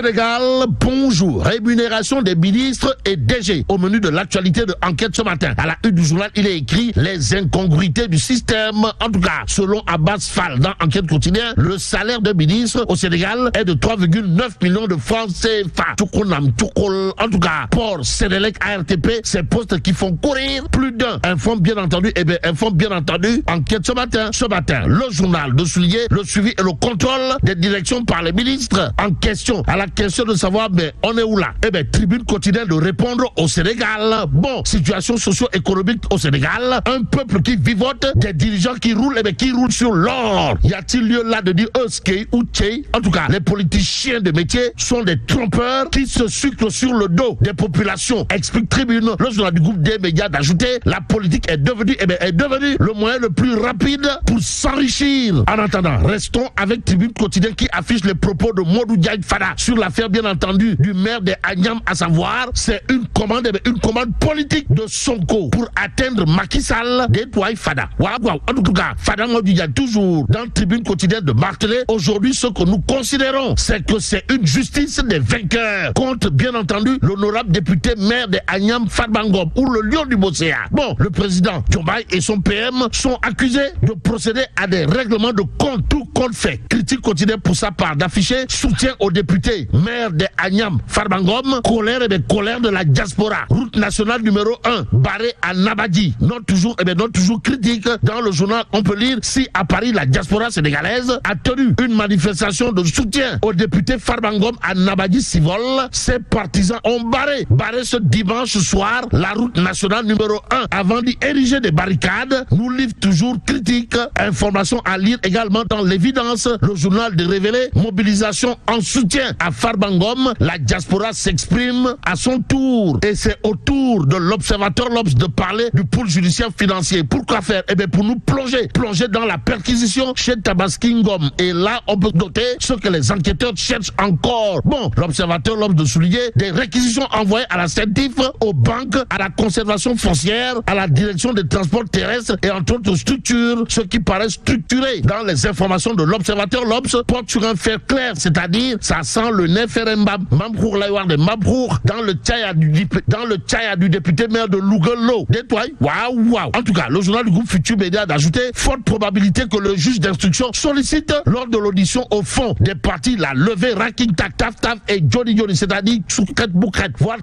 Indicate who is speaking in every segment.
Speaker 1: Sénégal, bonjour. Rémunération des ministres et DG. Au menu de l'actualité de Enquête ce matin. À la une du journal, il est écrit les incongruités du système. En tout cas, selon Abbas Fall dans Enquête quotidien, le salaire de ministre au Sénégal est de 3,9 millions de francs CFA. En tout cas, Port, Sénélec, ARTP, ces postes qui font courir plus d'un. Informe bien entendu, Enquête ce matin. Ce matin, le journal de souligner le suivi et le contrôle des directions par les ministres en question. À la question de savoir, mais on est où là? Tribune quotidienne de répondre au Sénégal. Bon, situation socio-économique au Sénégal. Un peuple qui vivote, des dirigeants qui roulent, qui roulent sur l'or. Y a-t-il lieu là de dire Euskei ou Tchei? En tout cas, les politiciens de métier sont des trompeurs qui se sucrent sur le dos des populations. Explique Tribune, le journal du groupe des médias, d'ajouter, la politique est devenue le moyen le plus rapide pour s'enrichir. En attendant, restons avec Tribune quotidien qui affiche les propos de Modou Diagne Fada sur l'affaire bien entendu du maire de Agnam, à savoir, c'est une commande politique de Sonko pour atteindre Macky Sall des Touaï Fada. Waouh. En tout cas, Fada Modou Diagne toujours dans Tribune quotidienne de marteler. Aujourd'hui, ce que nous considérons, c'est que c'est une justice des vainqueurs contre bien entendu l'honorable député maire de Agnam Fadbangom ou le lion du Bosséa. Bon, le président Diomaye et son PM sont accusés de procéder à des règlements de compte, tout compte fait. Critique quotidienne pour sa part d'afficher soutien au député maire de Agnam Fadbangom, colère de la diaspora. Route nationale numéro 1, barrée à Nabadji. Non toujours critique. Dans le journal, on peut lire si à Paris la diaspora sénégalaise a tenu une manifestation de soutien au député Fadbangom à Nabadji Civol. Ses partisans ont barré ce dimanche soir la route nationale numéro 1 avant d'y ériger des barricades. Nous livre toujours critique. Information à lire également dans l'évidence. Le journal de révéler mobilisation en soutien à Fadbangom. La diaspora s'exprime à son tour. Et c'est au tour de l'observateur L'Obs de parler du pôle judiciaire financier. Pourquoi faire? Pour nous plonger dans la perquisition chez Tabaski Ngom. Et là, on peut noter ce que les enquêteurs cherchent encore. Bon, l'observateur L'Obs de souligner des réquisitions envoyées à la CENTIF, aux banques, à la conservation foncière, à la direction des transports terrestres et entre autres structures. Ce qui paraît structuré dans les informations de l'observateur L'Obs porte sur un fait clair, c'est-à-dire ça sent le Neferembab, Mamprour Laïwar de Mamprour, dans le tchaya du député maire de Louguelo. Détoile. Waouh. En tout cas, le journal du groupe Futur Média d'ajouter forte probabilité que le juge d'instruction sollicite lors de l'audition au fond des parties la levée Raking Tak Taf Taf et Johnny, c'est-à-dire Soukret Boukret, voire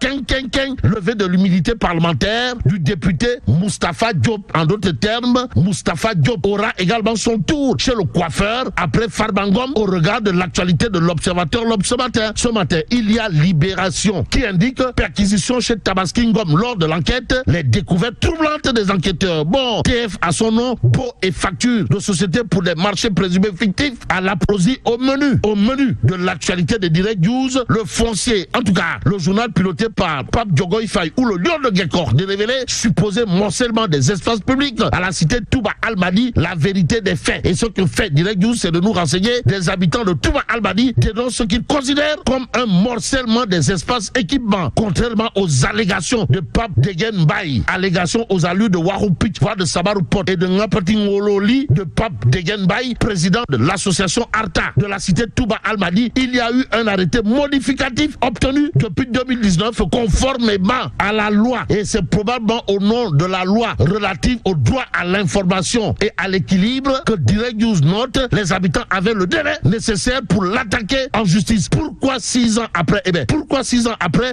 Speaker 1: levée de l'immunité parlementaire du député Moustapha Diop. En d'autres termes, Moustapha Diop aura également son tour chez le coiffeur après Fadbangom au regard de l'actualité de l'observateur L'Obs ce matin. Ce matin, il y a Libération qui indique perquisition chez Tabaski Ngom lors de l'enquête, les découvertes troublantes des enquêteurs. Bon, TF à son nom, beau et facture de société pour des marchés présumés fictifs à l'apologie au menu de l'actualité des Direct News, le foncier. En tout cas, le journal piloté par Pape Diogoy Faye ou le lion de Gekor de révéler supposé morcellement des espaces publics à la cité Touba Al-Madi, la vérité des faits. Et ce que fait Direct News, c'est de nous renseigner. Des habitants de Touba Al-Madi dénoncent ce qu'ils considèrent comme un morcellement des espaces équipements, contrairement aux allégations de Pape Degen Baye, allégations aux allures de Waroupich, voire de Sabaroupot et de Ngapatingololi de Pape Degen Baye, président de l'association Arta de la cité Touba Al-Madi. Il y a eu un arrêté modificatif obtenu depuis 2019 conformément à la loi, et c'est probablement au nom de la loi relative au droit à l'information et à l'équilibre que Direct News note les habitants avaient le délai nécessaire pour l'attaquer en justice. Pourquoi 6 ans après?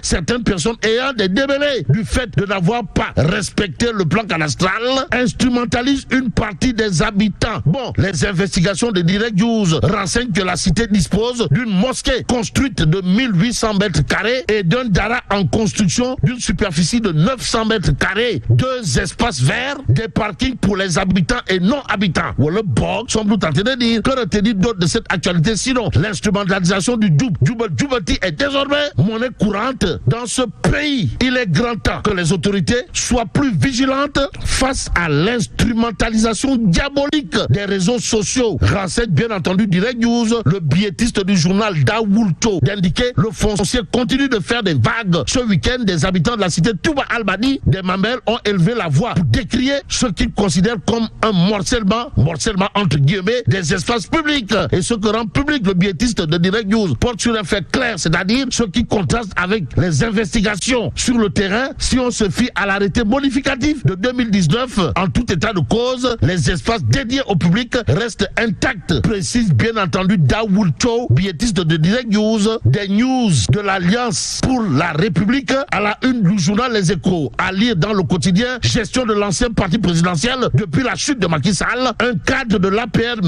Speaker 1: Certaines personnes ayant des démêlés du fait de n'avoir pas respecté le plan cadastral instrumentalisent une partie des habitants. Bon, les investigations de Direct News renseignent que la cité dispose d'une mosquée construite de 1800 mètres carrés et d'un dara en construction d'une superficie de 900 mètres carrés, 2 espaces verts, des parkings pour les habitants et non-habitants. Ou le blog semble tenter de dire que retenir d'autres de cette actualité, sinon l'instrumentalisation du Djoubati est désormais monnaie courante dans ce pays. Il est grand temps que les autorités soient plus vigilantes face à l'instrumentalisation diabolique des réseaux sociaux. Renseigne bien entendu Direct News, le billetiste du journal Daoulto, d'indiquer le foncier continue de faire des vagues. Ce week-end, des habitants de la cité Touba Al-Madi, des Mamelles, ont élevé la voix pour décrier ce qu'ils considèrent comme un morcellement entre guillemets des espaces publics. Et ce que rend public le biétiste de Direct News porte sur un fait clair, c'est-à-dire ce qui contraste avec les investigations sur le terrain. Si on se fie à l'arrêté modificatif de 2019, en tout état de cause, les espaces dédiés au public restent intacts, précise bien entendu Daoul Chow, biétiste de Direct News, des news de l'Alliance pour la République à la une du journal Les Échos. À lire dans le quotidien, gestion de l'ancien parti présidentiel depuis la chute de Macky Sall, un cadre de l'APR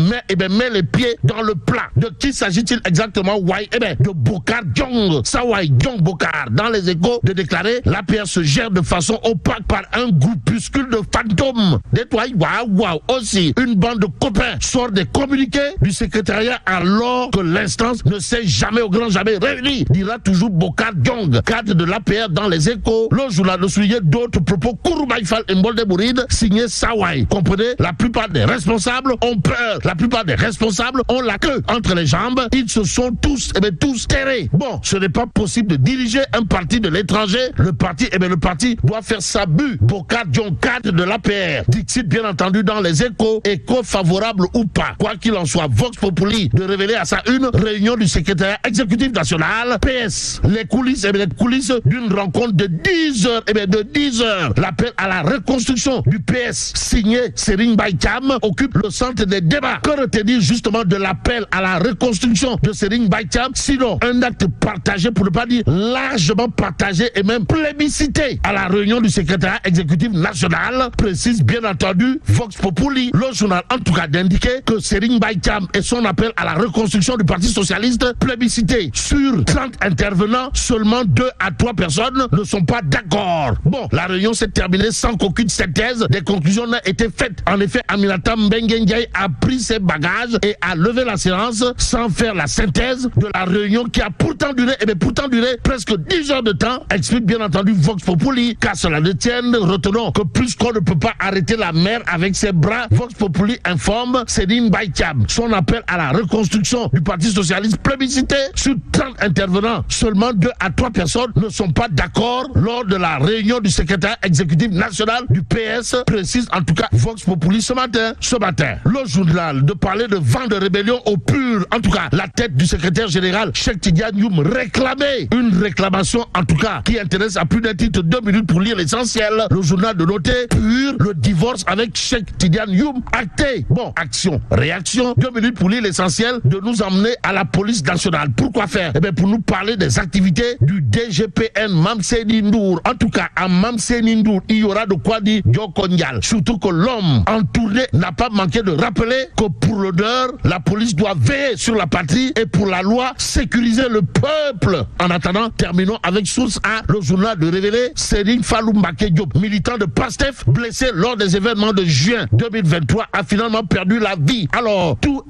Speaker 1: met les pieds dans le plat. De qui s'agit-il exactement? De Bokar Djong, Sawai Djong Bokar. Dans Les Échos, de déclarer l'APR se gère de façon opaque par un groupuscule de fantômes. Aussi, une bande de copains sort des communiqués du secrétariat alors que l'instance ne s'est jamais au grand jamais réunie, dira toujours Bokar Djong, cadre de l'APR dans Les Échos. Le journal de souligner d'autres propos Kouroubaïfal et Mbolde-Bouride, signé Sawai. Comprenez, la plupart des responsables ont peur, la plupart des responsables ont la queue entre les jambes, ils se sont tous terrés. Bon, ce n'est pas possible de diriger un parti de l'étranger, le parti doit faire sa but. Bokar Djong, cadre de l'APR, dit-il bien entendu dans Les Échos, écho favorable ou pas. Quoi qu'il en soit, Vox Populi de révéler à sa une réunion du secrétariat exécutif national, PS, les coulisses d'une rencontre de 10 heures, de 10 heures. L'appel à la reconstruction du PS, signé Serigne Mbaye Thiam, occupe le centre des débats. Que retenir justement de l'appel à la reconstruction de Serigne Mbaye Thiam, sinon un acte partagé, pour ne pas dire largement partagé et même plébiscité à la réunion du secrétariat exécutif national, précise bien entendu Vox Populi. Le journal en tout cas d'indiquer que Serigne Mbaye Thiam et son appel à la reconstruction du Parti socialiste plébiscité. Sur 30 intervenants, seulement 2 à 3 personnes ne sont pas d'accord. Bon, la réunion s'est terminée sans qu'aucune synthèse des conclusions n'ait été faite. En effet, Aminata Mbengue Ndiaye a pris ses bagages et a levé la séance sans faire la synthèse de la réunion qui a pourtant duré presque 10 heures de temps, explique bien entendu Vox Populi. Qu'à cela ne tienne, retenons que plus qu'on ne peut pas arrêter la mer avec ses bras, Vox Populi informe Serigne Mbaye Thiam. Son appel à la reconstruction du Parti socialiste plébiscité. Sur 30 intervenants, seulement 2 à 3 personnes ne sont pas d'accord lors de la réunion du secrétaire exécutif national du PS, précise en tout cas Vox Populi ce matin. Le journal de parler de vent de rébellion au pur. En tout cas, la tête du secrétaire général Cheikh Tidiane Youm réclamait une réclamation en tout cas qui intéresse à plus d'un titre 2 minutes pour lire l'essentiel. Le journal de noter pur le divorce avec Cheikh Tidiane Youm acté. Bon, action, réaction, 2 minutes pour lire l'essentiel, de nous emmener à la police nationale. Pourquoi faire? Pour nous parler des activités du DGPN Mamseni Ndour. En tout cas, à Mamseni Ndour, il y aura de quoi dire Djokonyal. Surtout que l'homme en tournée n'a pas manqué de rappeler que pour l'honneur, la police doit veiller sur la patrie et pour la loi, sécuriser le peuple. En attendant, terminons avec Source A, le journal de révéler Serigne Fallou Mbacké Diop, militant de PASTEF, blessé lors des événements de juin 2023, a finalement perdu la vie. Alors, tout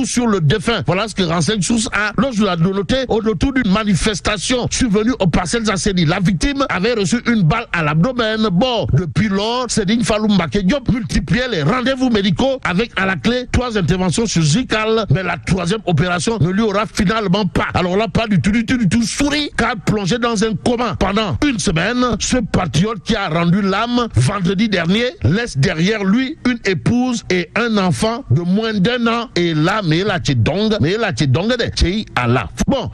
Speaker 1: sur le défunt. Voilà ce que renseigne Source A. Le journal de noter autour d'une manifestation survenue au Parcelles Assainies. La victime avait reçu une balle à l'abdomen. Bon, depuis lors, Serigne Fallou Mbacké Diop multipliait les rendez-vous médicaux avec à la clé 3 interventions chirurgicales, mais la 3e opération ne lui aura finalement pas. Alors là, pas du tout souri, car plongé dans un coma pendant une semaine, ce patriote qui a rendu l'âme vendredi dernier laisse derrière lui une épouse et un enfant de moins d'1 an. Et là, mais là, tu dongue de Allah. Bon.